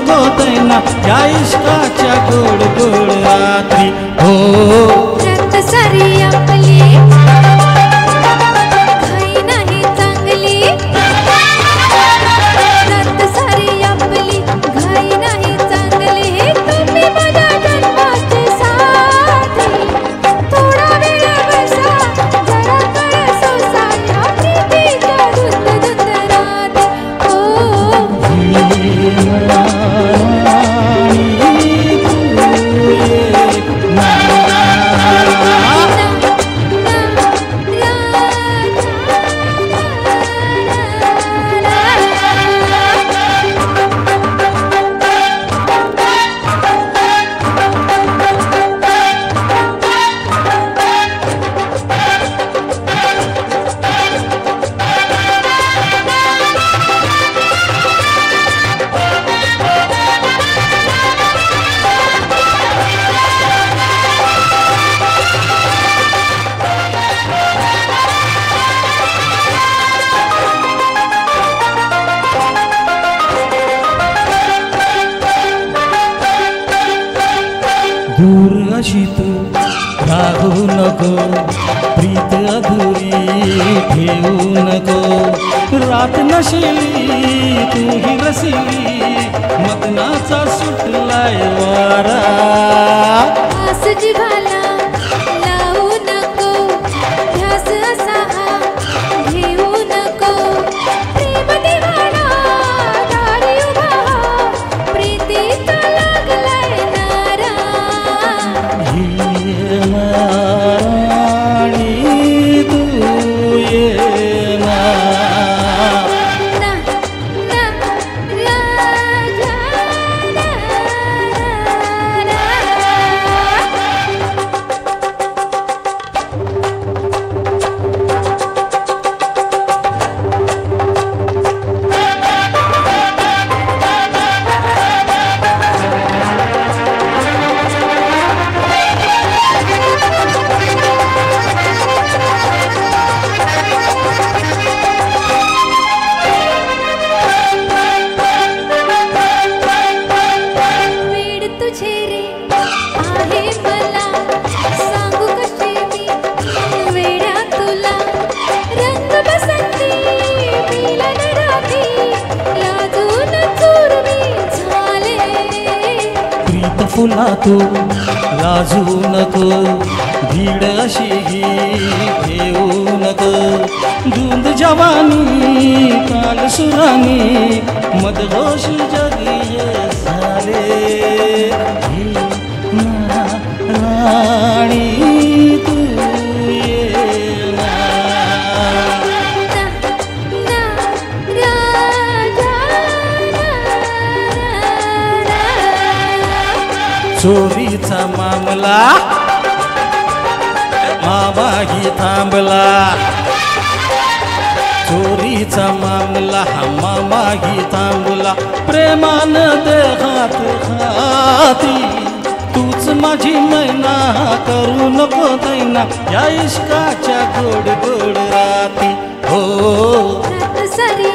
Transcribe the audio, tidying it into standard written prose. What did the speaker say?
नको दैना या इश्काच्या गोड गोड रात्री हो रत सारी आपली घाई नाही चांगली रत सारी आपली घाई नाही चांगली तुम्ही माझ्या जन्माचे साथी थोडा वेळ बसा जरा कळ सोसा या प्रीतीच्या धुंद धुंद रात्री दूर अशी तू राहू नको प्रीत अधुरी ठेवू नको रात नशिली तू ही रसिली मदनाचा सुटलाय वारा आस जिव्हाळा लावू नको ध्यास असा हा घेऊ नको प्रेम दिवाळा दारी उभा प्रीतीचा लागलाय नारा ये राणी तू ये ना ना ना राजा ना वेड तुझे रे आहे मला सांगू कशी मी वेड्या तुला रंग बसंती मिलन राखी लाजून चूर मी झाले प्रीत फुला तू लाजू नको भीड अशी ठेवू नको धुंद जवानी काल सुरानी मदहोश जगिये झाले ही ना राणी तू ये ना ना राजा चोरीचा मामला मामाही थांबला चोरीचा मामला हा मामाही थांबला प्रेमान देहात खाती तूच माझी मैना करू नको दैना या इश्काच्या गोड गोड राती हो रत सारी